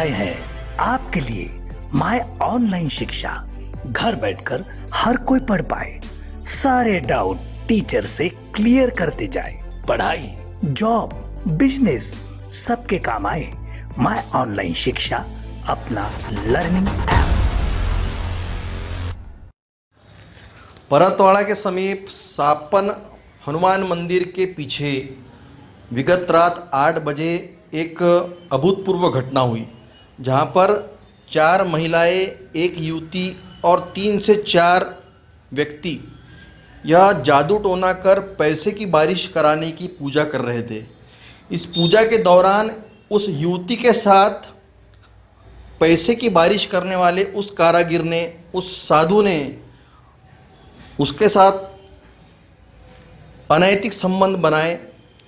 लाए हैं आपके लिए माय ऑनलाइन शिक्षा। घर बैठकर हर कोई पढ़ पाए, सारे डाउट टीचर से क्लियर करते जाए। पढ़ाई, जॉब, बिजनेस सबके काम आए माय ऑनलाइन शिक्षा, अपना लर्निंग ऐप। परतवाड़ा के समीप सापन हनुमान मंदिर के पीछे विगत रात 8 बजे एक अभूतपूर्व घटना हुई, जहां पर 4 महिलाएं, एक युवती और 3 से 4 व्यक्ति यह जादू टोना कर पैसे की बारिश कराने की पूजा कर रहे थे। इस पूजा के दौरान उस युवती के साथ पैसे की बारिश करने वाले उस कारागिर ने, उस साधु ने उसके साथ अनैतिक संबंध बनाए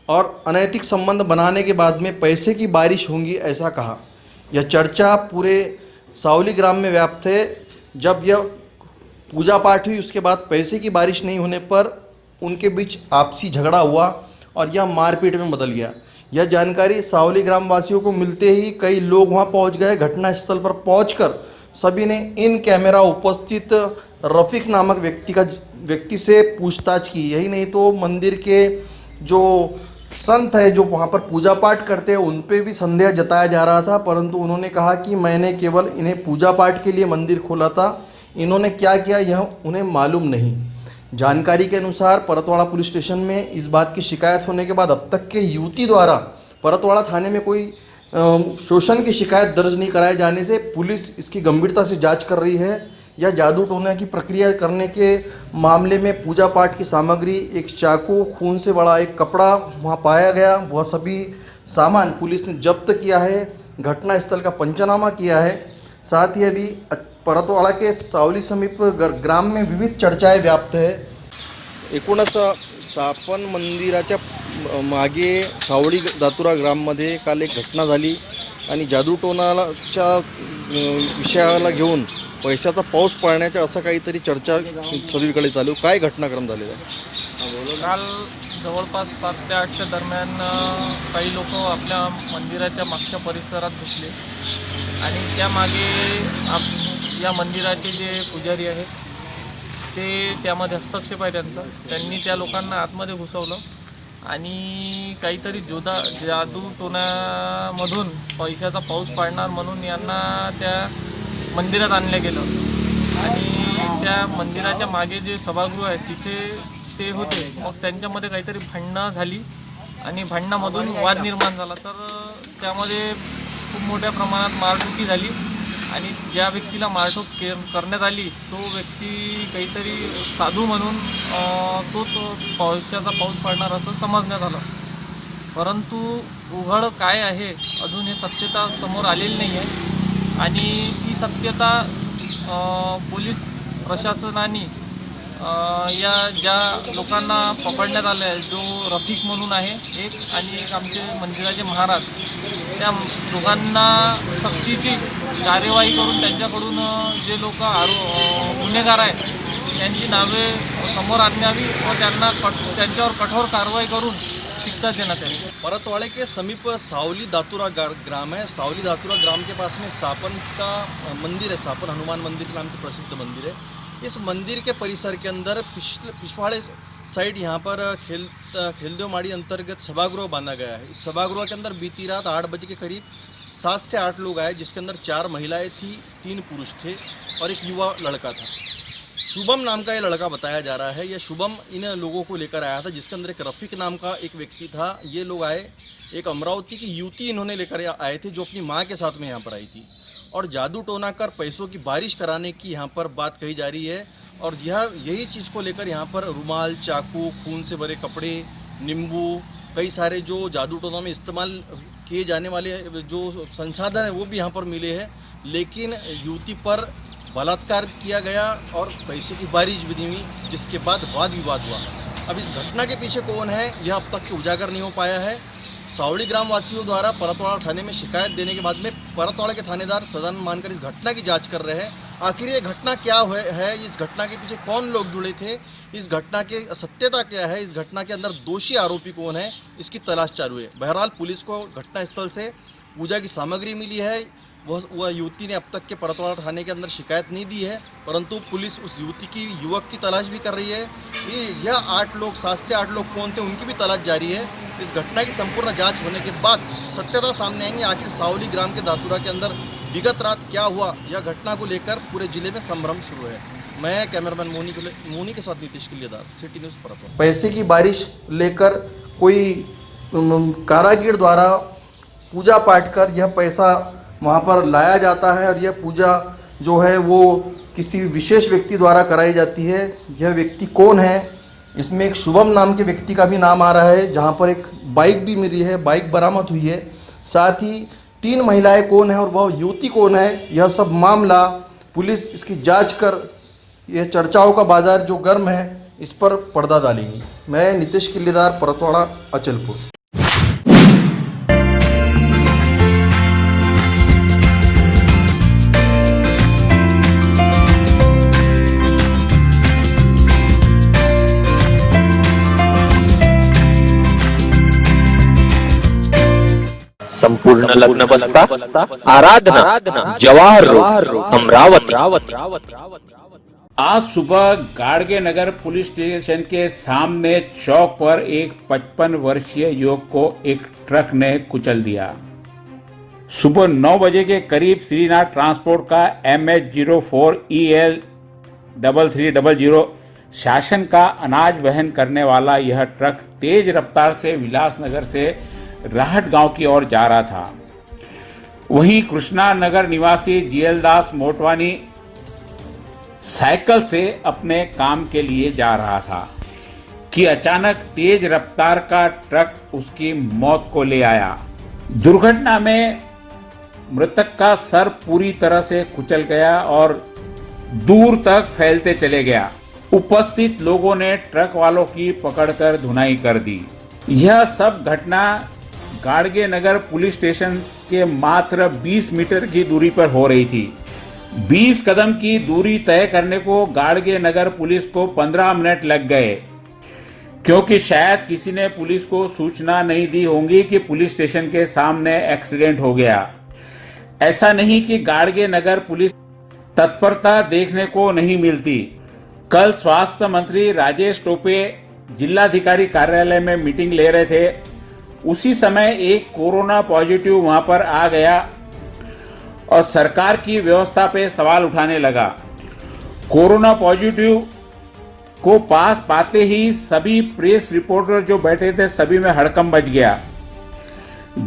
और अनैतिक संबंध बनाने के बाद में पैसे की बारिश होंगी ऐसा कहा। यह चर्चा पूरे सावली ग्राम में व्याप्त है। जब यह पूजा पाठ हुई उसके बाद पैसे की बारिश नहीं होने पर उनके बीच आपसी झगड़ा हुआ और यह मारपीट में बदल गया। यह जानकारी सावली ग्राम वासियों को मिलते ही कई लोग वहां पहुंच गए। घटनास्थल पर पहुंचकर सभी ने इन कैमरा उपस्थित रफ़ीक नामक व्यक्ति से पूछताछ की। यही नहीं तो मंदिर के जो संत है जो वहाँ पर पूजा पाठ करते हैं उन पे भी संदेह जताया जा रहा था, परंतु उन्होंने कहा कि मैंने केवल इन्हें पूजा पाठ के लिए मंदिर खोला था, इन्होंने क्या किया यह उन्हें मालूम नहीं। जानकारी के अनुसार परतवाड़ा पुलिस स्टेशन में इस बात की शिकायत होने के बाद अब तक के युवती द्वारा परतवाड़ा थाने में कोई शोषण की शिकायत दर्ज नहीं कराए जाने से पुलिस इसकी गंभीरता से जांच कर रही है। यह जादू टोना की प्रक्रिया करने के मामले में पूजा पाठ की सामग्री, एक चाकू, खून से बड़ा एक कपड़ा वहां पाया गया। वह सभी सामान पुलिस ने जब्त किया है, घटनास्थल का पंचनामा किया है। साथ ही अभी परतवाड़ा के सावली समीप ग्राम में विविध चर्चाएं व्याप्त है। एकूणच सापन मंदिराच्या मागे सावळी दातुरा ग्राममध्ये काल एक घटना झाली आणि जादूटोनाच्या विषयाला घेऊन पैशाचा पाऊस पाडण्याच्या असं काहीतरी चर्चा सगळीकडे चालू। काय घटनाक्रम झालेला आहे? काल जवळपास 7 ते 8च्या दरम्यान काही लोक आपल्या मंदिराच्या मागच्या परिसरात घुसले आणि त्यामागे या मंदिराचे जे पुजारी आहेत ते त्यामध्ये हस्तक्षेप आहे त्यांचा। त्यांनी त्या लोकांना आतमध्ये घुसवलं आणि काहीतरी जादू टोनामधून पैशाचा पाऊस पाडणार म्हणून यांना त्या मंदिरात आणलं गेलं आणि त्या मंदिराच्या मागे जे सभागृह आहे तिथे ते होते। मग त्यांच्यामध्ये काहीतरी भांडणं झाली आणि भांडणामधून वाद निर्माण झाला, तर त्यामध्ये खूप मोठ्या प्रमाणात मारहाण झाली आणि ज्या व्यक्तीला मारहाण करण्यात आली तो व्यक्ती काहीतरी साधू म्हणून तोच पैशाचा पाऊस पाडणार असं समजण्यात आलं, परंतु उघड काय आहे अजून हे सत्यता समोर आलेली नाही आहे आणि ती सत्यता पोलीस प्रशासनाने या ज्या लोकांना पकडण्यात आलं आहे, जो रफीक म्हणून आहे एक आणि एक आमचे मंदिराचे महाराज, त्या दोघांना सक्तीची कार्यवाही करून त्यांच्याकडून जे लोक गुन्हेगार आहेत त्यांची नावे समोर आणावी व त्यांच्यावर कठोर कारवाई करून शिक्षा देण्यात आली। परतवाड़े के समीप सावली दातुरा ग्राम है। सावली दातुरा ग्राम के पास में सापन का मंदिर है, सापन हनुमान मंदिर के नाम से प्रसिद्ध मंदिर है। इस मंदिर के परिसर के अंदर पिछवाड़े साइड यहाँ पर खेलदेव माड़ी अंतर्गत सभागृह बांधा गया है। इस सभागृह के अंदर बीती रात 8 बजे के करीब 7 से 8 लोग आए, जिसके अंदर 4 महिलाएं थी, 3 पुरुष थे और एक युवा लड़का था। शुभम नाम का ये लड़का बताया जा रहा है। यह शुभम इन लोगों को लेकर आया था, जिसके अंदर एक रफ़ीक नाम का एक व्यक्ति था। ये लोग आए, एक अमरावती की युवती इन्होंने लेकर आए थे जो अपनी माँ के साथ में यहाँ पर आई थी और जादू टोना कर पैसों की बारिश कराने की यहाँ पर बात कही जा रही है। और यही चीज़ को लेकर यहाँ पर रुमाल, चाकू, खून से भरे कपड़े, नींबू, कई सारे जो जादू टोना में इस्तेमाल किए जाने वाले जो संसाधन है वो भी यहाँ पर मिले हैं, लेकिन युवती पर बलात्कार किया गया और पैसे की बारिश भी दी हुई, जिसके बाद वाद विवाद हुआ। अब इस घटना के पीछे कौन है यह अब तक के उजागर नहीं हो पाया है। सावली ग्राम वासियों द्वारा परतवाड़ा थाने में शिकायत देने के बाद में परतवाड़ा के थानेदार सदानंद मानकर इस घटना की जांच कर रहे हैं। आखिर ये घटना क्या है, इस घटना के पीछे कौन लोग जुड़े थे, इस घटना की सत्यता क्या है, इस घटना के अंदर दोषी आरोपी कौन है, इसकी तलाश चालू है। बहरहाल पुलिस को घटनास्थल से पूजा की सामग्री मिली है, वह युवती ने अब तक के परतवाड़ा थाने के अंदर शिकायत नहीं दी है, परंतु पुलिस उस युवक की तलाश भी कर रही है। यह 8 लोग 7 से 8 लोग कौन थे उनकी भी तलाश जारी है। इस घटना की संपूर्ण जांच होने के बाद सत्यता सामने आएंगे। आखिर सावली ग्राम के दातुरा के अंदर विगत रात क्या हुआ, यह घटना को लेकर पूरे जिले में संभ्रम शुरू है। मैं कैमरामैन मोनी के साथ नीतीश किल्लेदार, सिटी न्यूज़ परतवाड़ा। पैसे की बारिश लेकर कोई कारागिर द्वारा पूजा पाठ कर यह पैसा वहाँ पर लाया जाता है और यह पूजा जो है वो किसी विशेष व्यक्ति द्वारा कराई जाती है। यह व्यक्ति कौन है, इसमें एक शुभम नाम के व्यक्ति का भी नाम आ रहा है, जहाँ पर एक बाइक भी मिली है, बाइक बरामद हुई है। साथ ही 3 महिलाएं कौन है और वह युवती कौन है, यह सब मामला पुलिस इसकी जांच कर यह चर्चाओं का बाजार जो गर्म है इस पर पर्दा डालेंगी। मैं नीतीश किल्लेदार, परतवाड़ा, अचलपुर। संपूर्ण लग्न बस्ता आराधना जवाहर रोड अमरावती। आज सुबह गाड़गे नगर पुलिस स्टेशन के सामने चौक पर एक 55 वर्षीय युवक को एक ट्रक ने कुचल दिया। सुबह 9 बजे के करीब श्रीनाथ ट्रांसपोर्ट का MH04EL 3300 शासन का अनाज वहन करने वाला यह ट्रक तेज रफ्तार से विलासनगर से राहट गांव की ओर जा रहा था। वहीं कृष्णा नगर निवासी जीएल दास मोटवानी साइकिल से अपने काम के लिए जा रहा था कि अचानक तेज रफ्तार का ट्रक उसकी मौत को ले आया। दुर्घटना में मृतक का सर पूरी तरह से कुचल गया और दूर तक फैलते चले गया। उपस्थित लोगों ने ट्रक वालों की पकड़कर धुनाई कर दी। यह सब घटना गाड़गे नगर पुलिस स्टेशन के मात्र 20 मीटर की दूरी पर हो रही थी। 20 कदम की दूरी तय करने को गाड़गे नगर पुलिस को 15 मिनट लग गए, क्योंकि शायद किसी ने पुलिस को सूचना नहीं दी होगी कि पुलिस स्टेशन के सामने एक्सीडेंट हो गया। ऐसा नहीं कि गाड़गे नगर पुलिस तत्परता देखने को नहीं मिलती। कल स्वास्थ्य मंत्री राजेश टोपे जिलाधिकारी कार्यालय में मीटिंग ले रहे थे। उसी समय एक कोरोना पॉजिटिव वहां पर आ गया और सरकार की व्यवस्था पे सवाल उठाने लगा। कोरोना पॉजिटिव को पास पाते ही सभी प्रेस रिपोर्टर जो बैठे थे सभी में हड़कंप मच गया।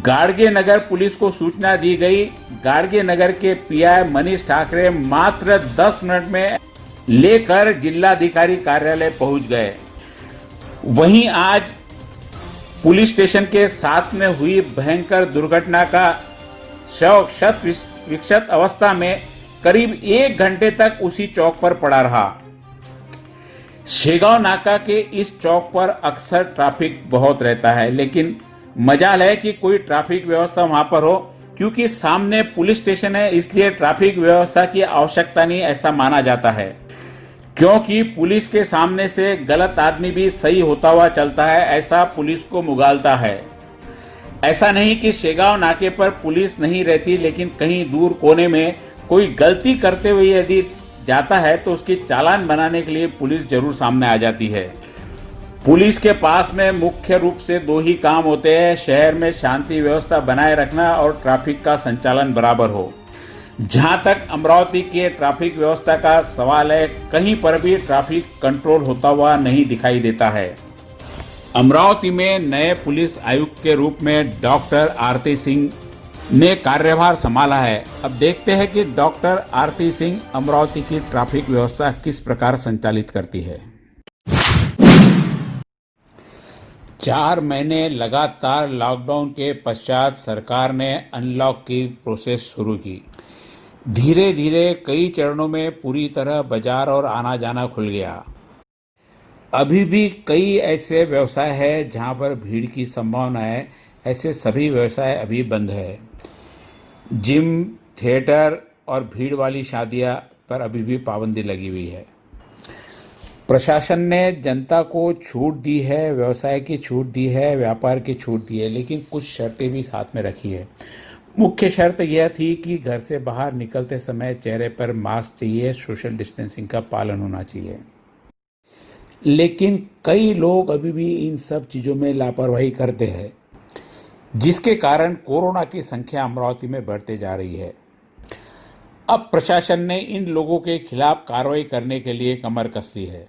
गाड़गे नगर पुलिस को सूचना दी गई। गाड़गे नगर के पीआई मनीष ठाकरे मात्र 10 मिनट में लेकर जिलाधिकारी कार्यालय पहुंच गए। वहीं आज पुलिस स्टेशन के साथ में हुई भयंकर दुर्घटना का शव क्षत विक्षत अवस्था में करीब 1 घंटे तक उसी चौक पर पड़ा रहा। शेगांव नाका के इस चौक पर अक्सर ट्रैफिक बहुत रहता है, लेकिन मजाल है कि कोई ट्रैफिक व्यवस्था वहां पर हो, क्योंकि सामने पुलिस स्टेशन है, इसलिए ट्रैफिक व्यवस्था की आवश्यकता नहीं ऐसा माना जाता है। क्योंकि पुलिस के सामने से गलत आदमी भी सही होता हुआ चलता है, ऐसा पुलिस को मुगालता है। ऐसा नहीं कि शेगांव नाके पर पुलिस नहीं रहती, लेकिन कहीं दूर कोने में कोई गलती करते हुए यदि जाता है तो उसकी चालान बनाने के लिए पुलिस जरूर सामने आ जाती है। पुलिस के पास में मुख्य रूप से 2 ही काम होते हैं, शहर में शांति व्यवस्था बनाए रखना और ट्रैफिक का संचालन बराबर हो। जहां तक अमरावती के ट्रैफिक व्यवस्था का सवाल है, कहीं पर भी ट्रैफिक कंट्रोल होता हुआ नहीं दिखाई देता है। अमरावती में नए पुलिस आयुक्त के रूप में डॉक्टर आरती सिंह ने कार्यभार संभाला है। अब देखते हैं कि डॉक्टर आरती सिंह अमरावती की ट्रैफिक व्यवस्था किस प्रकार संचालित करती है। 4 महीने लगातार लॉकडाउन के पश्चात सरकार ने अनलॉक की प्रोसेस शुरू की। धीरे धीरे कई चरणों में पूरी तरह बाजार और आना जाना खुल गया। अभी भी कई ऐसे व्यवसाय हैं जहां पर भीड़ की संभावना है, ऐसे सभी व्यवसाय अभी बंद है। जिम, थिएटर और भीड़ वाली शादियां पर अभी भी पाबंदी लगी हुई है। प्रशासन ने जनता को छूट दी है, व्यवसाय की छूट दी है, व्यापार की छूट दी है, लेकिन कुछ शर्तें भी साथ में रखी है। मुख्य शर्त यह थी कि घर से बाहर निकलते समय चेहरे पर मास्क चाहिए, सोशल डिस्टेंसिंग का पालन होना चाहिए। लेकिन कई लोग अभी भी इन सब चीज़ों में लापरवाही करते हैं, जिसके कारण कोरोना की संख्या अमरावती में बढ़ते जा रही है। अब प्रशासन ने इन लोगों के खिलाफ कार्रवाई करने के लिए कमर कस ली है।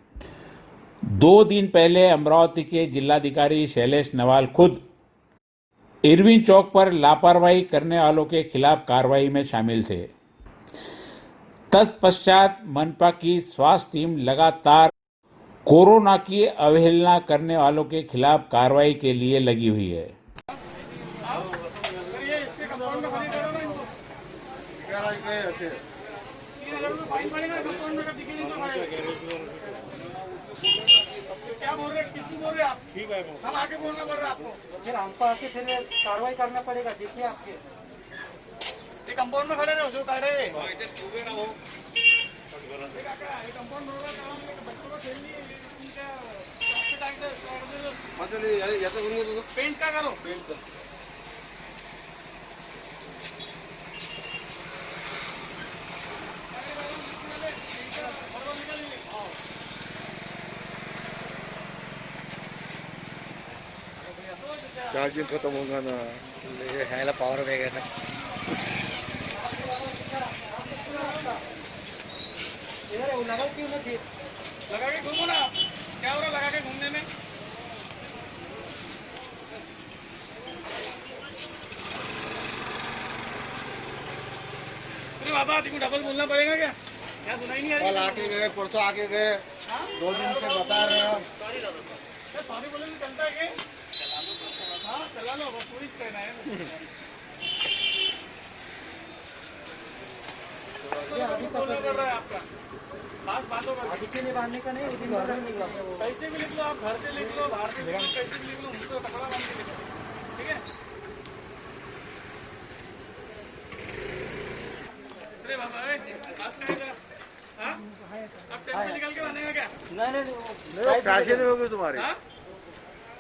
2 दिन पहले अमरावती के जिलाधिकारी शैलेश नवाल खुद इरविन चौक पर लापरवाही करने वालों के खिलाफ कार्रवाई में शामिल थे। तत्पश्चात मनपा की स्वास्थ्य टीम लगातार कोरोना की अवहेलना करने वालों के खिलाफ कार्रवाई के लिए लगी हुई है। क्या बोल रहे, किसको बोल रहे आप? ठीक है, हम आके बोलना पड़ रहा है आपको। फिर हमको आके फिर कार्रवाई करना पड़ेगा। देखिए आपके ये कंपाउंड में खड़े रहो, जो खड़े कंपाउंड बच्चों को खेलनी पेंट का करो, पेंट चार्जिंग खत्म होगा ना, है पावर बैग है। लगा क्यों ना, लगा के घूमो ना, क्या हो रहा लगा के घूमने में? अरे बाबा तुमको डबल बोलना पड़ेगा क्या? क्या सुनाई नहीं आ रही? कल आके गए, परसों आके गए, 2 दिन से बता रहे हो। सॉरी बोले तो चलता है क्या? हाँ चला लो, बस पूरी कहना है। बोलना पड़ रहा है आपका, खास बातों का नहीं बांधने का नहीं, पैसे भी लिख लो, आप घर से लिख लो, बाहर से पैसे भी लिख लो, मुझको कपड़ा बांध के लिखो, ठीक है? अरे बाबा पास में है, हाँ अब टेस्ट निकाल के बांधेगा क्या? नहीं फैशन में होगी तुम्हारी,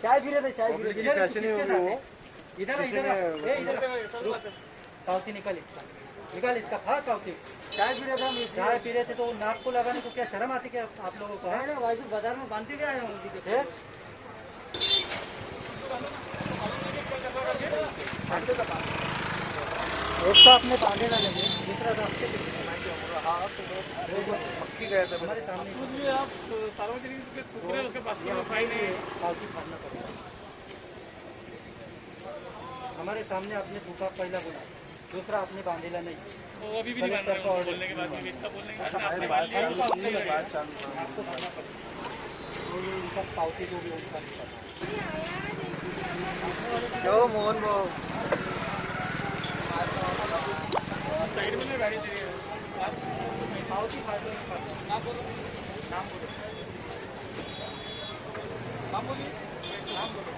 चाय पी रहे थे, चाय पी रहे थे, फैशन में होगी वो। इधर इधर काउती निकाल इसका, निकाल इसका, हाँ काउती। चाय पी रहे थे हम, चाय पी रहे थे तो नाक को लगाने को क्या शर्म आती क्या आप लोगों को? है ना भाई, बाजार में बांधते क्या आए होंगे? एक तो आपने बांधे ना लगे, दूसरा तो आपके हमारे सामने आप सार्वजनिक उसके पास फाइन है, पावती फाड़ना पड़ेगा। हमारे सामने आपने धूपा पहला बोला, दूसरा आपने बांधेला नहीं, वो अभी भी नहीं बांध रहा है, बोलने के बाद भी इतना बोलने के बाद आपने बांध लिया, आपको बांधना पड़ेगा। ये इनका पावती जो भी उनका क्यों मोहन वो साइड में गाड़ी दे रही है, पावती फाड़ लो, नाम बोलो, नाम बोलो, नाम बोलिए, नाम बोलो,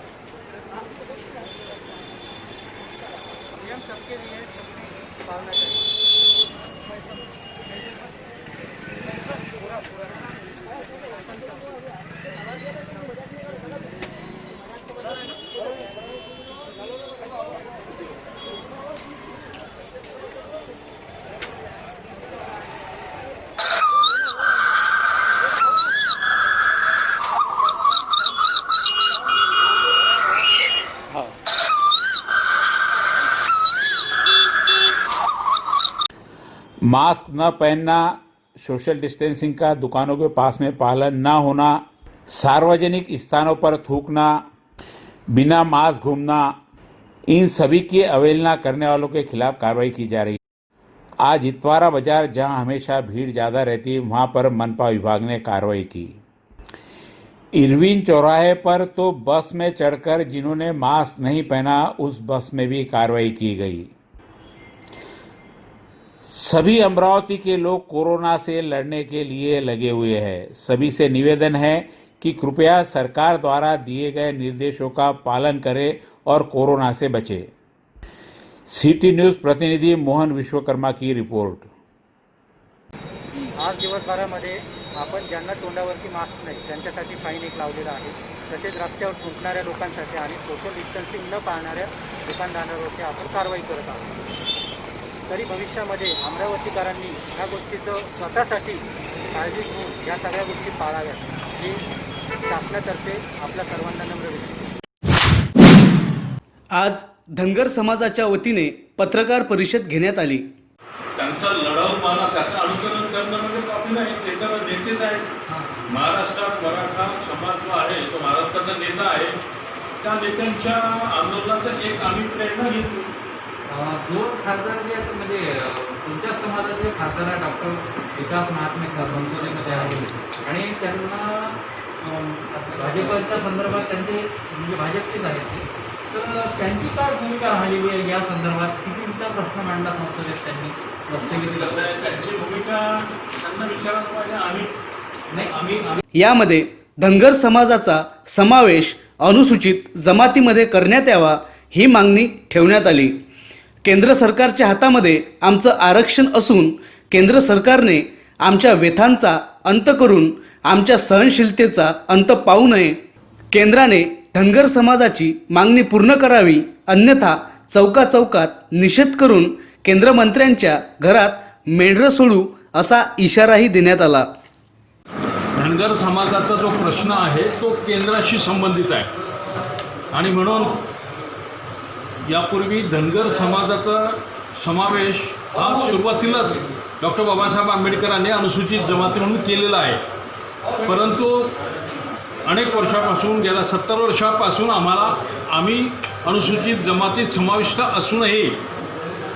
नियम सबके लिए पालना चाहिए। पूरा पूरा मास्क न पहनना, सोशल डिस्टेंसिंग का दुकानों के पास में पालन न होना, सार्वजनिक स्थानों पर थूकना, बिना मास्क घूमना, इन सभी की अवहेलना करने वालों के खिलाफ कार्रवाई की जा रही है। आज इतवारा बाजार, जहां हमेशा भीड़ ज़्यादा रहती है, वहां पर मनपा विभाग ने कार्रवाई की। इरविन चौराहे पर तो बस में चढ़कर जिन्होंने मास्क नहीं पहना, उस बस में भी कार्रवाई की गई। सभी अमरावती के लोग कोरोना से लड़ने के लिए लगे हुए हैं। सभी से निवेदन है कि कृपया सरकार द्वारा दिए गए निर्देशों का पालन करें और कोरोना से बचें। सिटी न्यूज़ प्रतिनिधि मोहन विश्वकर्मा की रिपोर्ट। आज दिवसभरामध्ये आपण ज्यांना तोंडावरती मास्क नाही त्यांच्यासाठी फाईन एक लावलेला आहे, तसेच रस्त्यावर थुंकणाऱ्या लोकांसाठी आणि सोशल डिस्टन्सिंग न पाळणाऱ्या दुकानदारांवरती आपण कारवाई करत आहोत. तरी भविष्यामध्ये अमरावतीकरांनी ह्या गोष्टीचं स्वतःसाठी काळजी घेऊन या सगळ्या गोष्टी पाळाव्यात ही शासनातर्फे आपल्या सर्वांना नम्र विनंती. आज धनगर समाजाच्या वतीने पत्रकार परिषद घेण्यात आली. त्यांचा लढवपणा त्याचं अनुकरण करणं म्हणजे आपलं नाही, ते तर नेतेच आहेत. महाराष्ट्रात मराठा समाज जो आहे तो महाराष्ट्राचा नेता आहे. त्या नेत्यांच्या आंदोलनाचा एक आम्ही प्रेरणा घेतो. दोन खासदार जे आहेत म्हणजे तुमच्या समाजाचे खासदार आहे डॉक्टर विकास महात्मे संसदेमध्ये आहे आणि त्यांना भाजपच्या संदर्भात त्यांचे म्हणजे भाजपचेच आहेत ते, तर त्यांची काय भूमिका राहिलेली आहे या संदर्भात? कितीचा प्रश्न मांडला संसदेत त्यांनी? कसं आहे, त्यांची भूमिका त्यांना विचारायला पाहिजे. आम्ही यामध्ये धनगर समाजाचा समावेश अनुसूचित जमातीमध्ये करण्यात यावा ही मागणी ठेवण्यात आली. केंद्र सरकारच्या हातामध्ये आमचं आरक्षण असून केंद्र सरकारने आमच्या व्यथांचा अंत करून आमच्या सहनशीलतेचा अंत पाहू नये. केंद्राने धनगर समाजाची मागणी पूर्ण करावी, अन्यथा चौकाचौकात निषेध करून केंद्रमंत्र्यांच्या घरात मेंढरं सोडू असा इशाराही देण्यात आला. धनगर समाजाचा जो प्रश्न आहे तो केंद्राशी संबंधित आहे आणि म्हणून यापूर्वी धनगर समाजाचा समावेश हा सुरुवातीलाच डॉक्टर बाबासाहेब आंबेडकरांनी अनुसूचित जमाती म्हणून केलेला आहे. परंतु अनेक वर्षापासून गेल्या 70 वर्षापासून आम्ही अनुसूचित जमातीत समाविष्ट असूनही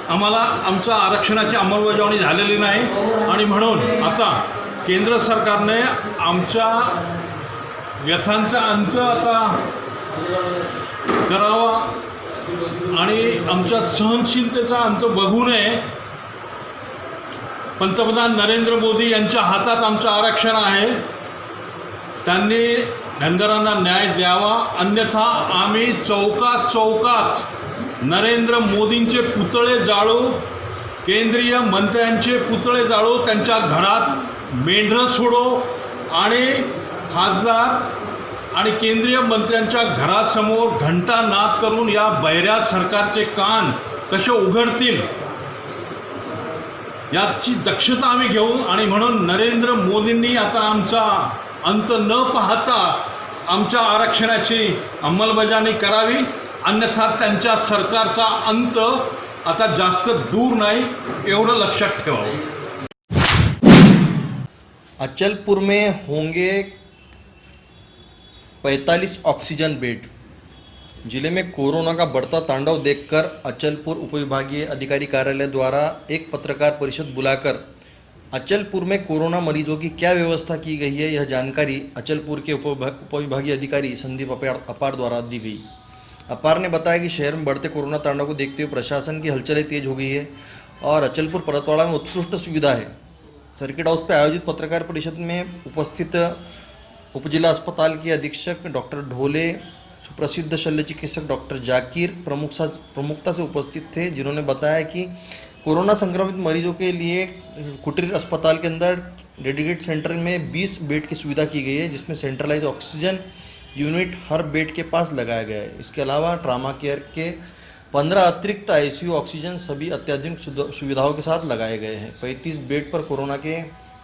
आम्हाला आमच्या आरक्षणाची अंमलबजावणी झालेली नाही आणि म्हणून आता केंद्र सरकारने आमच्या व्यथांचा अंत आता करावा आणि आमच्या सहनशीलतेचा अंत बघू नये. पंतप्रधान नरेंद्र मोदी यांच्या हातात आमचं आरक्षण आहे. त्यांनी धनगरांना न्याय द्यावा, अन्यथा आम्ही चौकात नरेंद्र मोदींचे पुतळे जाळू, केंद्रीय मंत्र्यांचे पुतळे जाळू, त्यांच्या घरात मेंढरं सोडू आणि खासदार आणि केंद्रीय मंत्र्यांच्या घरासमोर घंटानाद करून या बहिऱ्या सरकारचे कान कसे उघडतील याची दक्षता आम्ही घेऊ. आणि म्हणून नरेंद्र मोदींनी आता आमचा अंत न पाहता आमच्या आरक्षणाची अंमलबजावणी करावी, अन्यथा त्यांच्या सरकारचा अंत आता जास्त दूर नाही एवढं लक्षात ठेवावं. अचलपुर में होंगे 45 ऑक्सीजन बेड. जिले में कोरोना का बढ़ता तांडव देखकर अचलपुर उपविभागीय अधिकारी कार्यालय द्वारा एक पत्रकार परिषद बुलाकर अचलपुर में कोरोना मरीजों की क्या व्यवस्था की गई है, यह जानकारी अचलपुर के उपविभागीय अधिकारी संदीप अपार द्वारा दी गई. अपार ने बताया कि शहर में बढ़ते कोरोना तांडव को देखते हुए प्रशासन की हलचलें तेज हो गई है और अचलपुर परतवाड़ा में उत्कृष्ट सुविधा है. सर्किट हाउस पर आयोजित पत्रकार परिषद में उपस्थित उपजिला अस्पताल के अधीक्षक डॉक्टर ढोले, सुप्रसिद्ध शल्य चिकित्सक डॉक्टर जाकिर प्रमुखता से उपस्थित थे, जिन्होंने बताया कि कोरोना संक्रमित मरीजों के लिए कुटीर अस्पताल के अंदर डेडिकेट सेंटर में 20 बेड की सुविधा की गई है, जिसमें सेंट्रलाइज ऑक्सीजन यूनिट हर बेड के पास लगाया गया है. इसके अलावा ट्रामा केयर के 15 अतिरिक्त ICU ऑक्सीजन सभी अत्याधुनिक सुविधाओं के साथ लगाए गए हैं. 35 बेड पर कोरोना के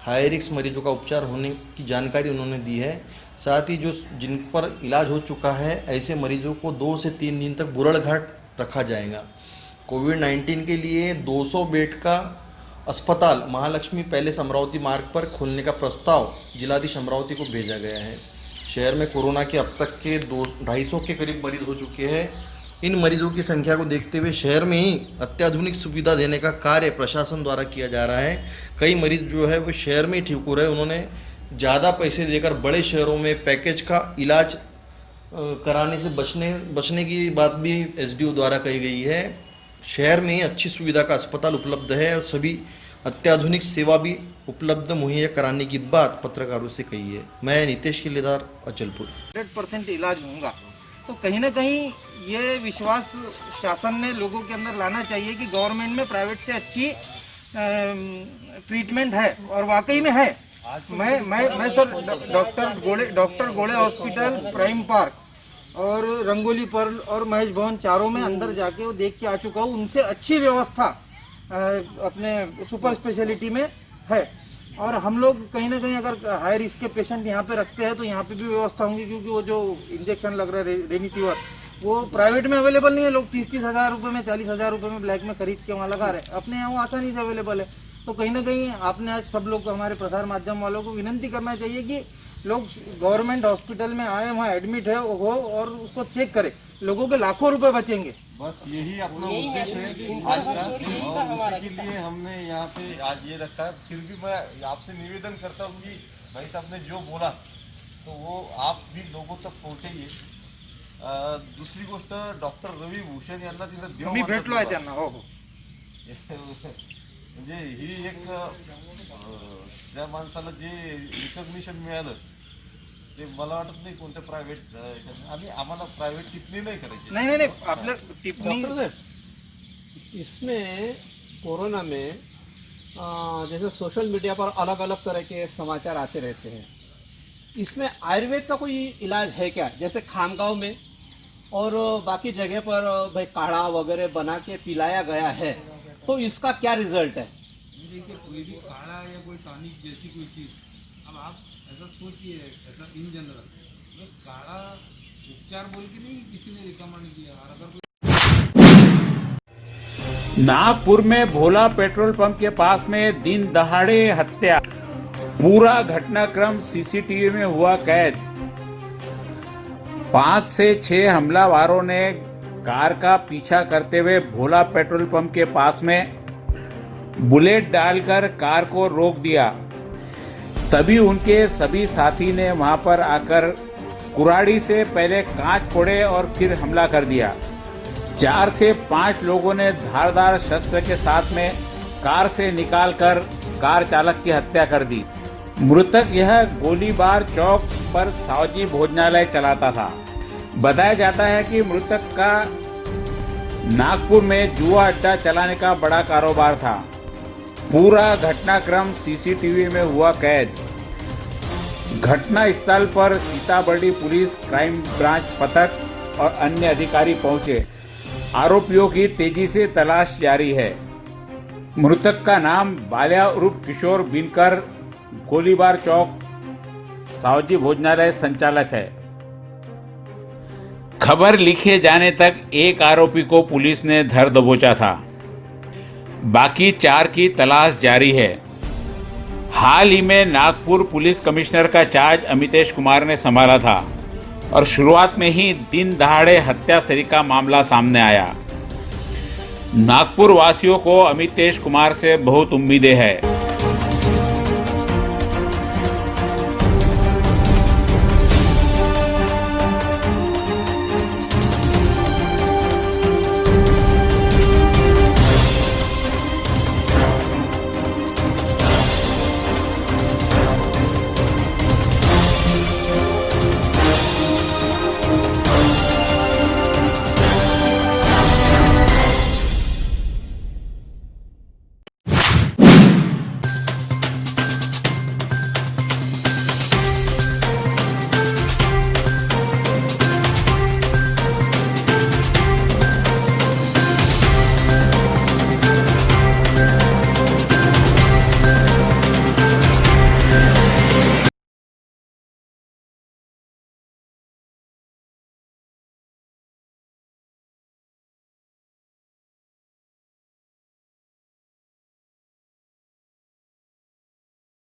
हाई रिस्क मरीजों का उपचार होने की जानकारी उन्होंने दी है. साथ ही जिन पर इलाज हो चुका है ऐसे मरीजों को 2 से 3 दिन तक बुरड़घाट रखा जाएगा. कोविड-19 के लिए 200 बेड का अस्पताल महालक्ष्मी पैलेस अमरावती मार्ग पर खोलने का प्रस्ताव जिलाधीश अमरावती को भेजा गया है. शहर में कोरोना के अब तक के 250 के करीब मरीज हो चुके हैं. इन मरीजों की संख्या को देखते हुए शहर में ही अत्याधुनिक सुविधा देने का कार्य प्रशासन द्वारा किया जा रहा है. कई मरीज जो है वो शहर में ही ठीक हो रहे हैं. उन्होंने ज़्यादा पैसे देकर बड़े शहरों में पैकेज का इलाज कराने से बचने की बात भी SDO द्वारा कही गई है. शहर में ही अच्छी सुविधा का अस्पताल उपलब्ध है और सभी अत्याधुनिक सेवा भी उपलब्ध मुहैया कराने की बात पत्रकारों से कही है. मैं नितेश किलेदार, अचलपुर. 100% इलाज होगा तो कहीं ना कहीं ये विश्वास शासन ने लोगों के अंदर लाना चाहिए कि गवर्नमेंट में प्राइवेट से अच्छी ट्रीटमेंट है और वाकई में है. मैं सर डॉक्टर गोले हॉस्पिटल प्राइम पार्क और रंगोली पर्ल और महेश भवन चारों में अंदर जाके वो देख के आ चुका हूँ। उनसे अच्छी व्यवस्था अपने सुपर स्पेशलिटी में है। और हम लोग कहीं ना कहीं अगर हाई रिस्क के पेशेंट यहाँ पे रखते हैं तो यहाँ पे भी व्यवस्था होंगी, क्योंकि वो जो इंजेक्शन लग रहा है रेमडेसिविर वो प्राइवेट में अवेलेबल नहीं है। लोग 30-30 हज़ार रुपये में, 40 हज़ार रुपये में ब्लैक में खरीद के वहाँ लगा रहे हैं। अपने यहाँ वो आसानी से अवेलेबल है। तो कहीं ना कहीं आपने आज सब लोग, हमारे प्रसार माध्यम वालों को विनंती करना चाहिए कि लोग गवर्नमेंट हॉस्पिटल में आए, वहाँ एडमिट है हो और उसको चेक करें। लोगों के लाखों रुपए बचेंगे। बस यही अपना उद्देश्य है आज का, और उसी के लिए हमने यहाँ पे आज ये रखा है। फिर भी मैं आपसे निवेदन करता हूँ कि भाई साहब ने जो बोला तो वो आप भी लोगों तक पहुँचाइए। दुसरी गोष्ट, डॉक्टर रवी भूषण यांना तिथं देव मी भेटलो आहे त्यांना। हो हो, म्हणजे ही एक ज्या माणसाला जे रिकॉग्निशन मिळालं ते मला वाटत नाही कोणत्या प्रायव्हेट आणि आम्हाला प्रायव्हेट टिप्पणी नाही करायची। नहीं आपल्या टिप्पणी इसमें कोरोना में जैसे सोशल मीडिया पर अलग अलग तरह के समाचार आते रहते हैं, इसमें आयुर्वेद का कोई इलाज है क्या? जैसे खामगांव में और बाकी जगह पर भाई काढ़ा वगैरह बना के पिलाया गया है, तो इसका क्या रिजल्ट है? देखिए, कोई भी काढ़ा या कोई टॉनिक जैसी कोई चीज़, अब आप ऐसा सोचिए, ऐसा इन जनरल काढ़ा उपचार बोल के नहीं किसी ने रिकमेंड किया। और अगर नागपुर में भोला पेट्रोल पंप के पास में दिन दहाड़े हत्या, पूरा घटनाक्रम सीसीटीवी में हुआ कैद। 5 से 6 हमलावरों ने कार का पीछा करते हुए भोला पेट्रोल पंप के पास में बुलेट डालकर कार को रोक दिया। तभी उनके सभी साथी ने वहां पर आकर कुराड़ी से पहले कांच फोड़े और फिर हमला कर दिया। 4 से 5 लोगों ने धारदार शस्त्र के साथ में कार से निकालकर कार चालक की हत्या कर दी। मृतक यह गोलीबार चौक पर सावजी भोजनालय चलाता था। बताया जाता है कि मृतक का नागपुर में जुआ अड्डा चलाने का बड़ा कारोबार था। पूरा घटनाक्रम सीसीटीवी में हुआ कैद। घटना स्थल पर सीताबर्डी पुलिस, क्राइम ब्रांच पथक और अन्य अधिकारी पहुंचे। आरोपियों की तेजी से तलाश जारी है। मृतक का नाम बाल्या उर्फ किशोर बिनकर, गोलीबार चौक, सावजी भोजनालय संचालक है। खबर लिखे जाने तक एक आरोपी को पुलिस ने धर दबोचा था। बाकी 4 की तलाश जारी है। हाल ही में नागपुर पुलिस कमिश्नर का चार्ज अमितेश कुमार ने संभाला था और शुरुआत में ही दिन दहाड़े हत्यासरी का मामला सामने आया। नागपुर वासियों को अमितेश कुमार से बहुत उम्मीदें हैं।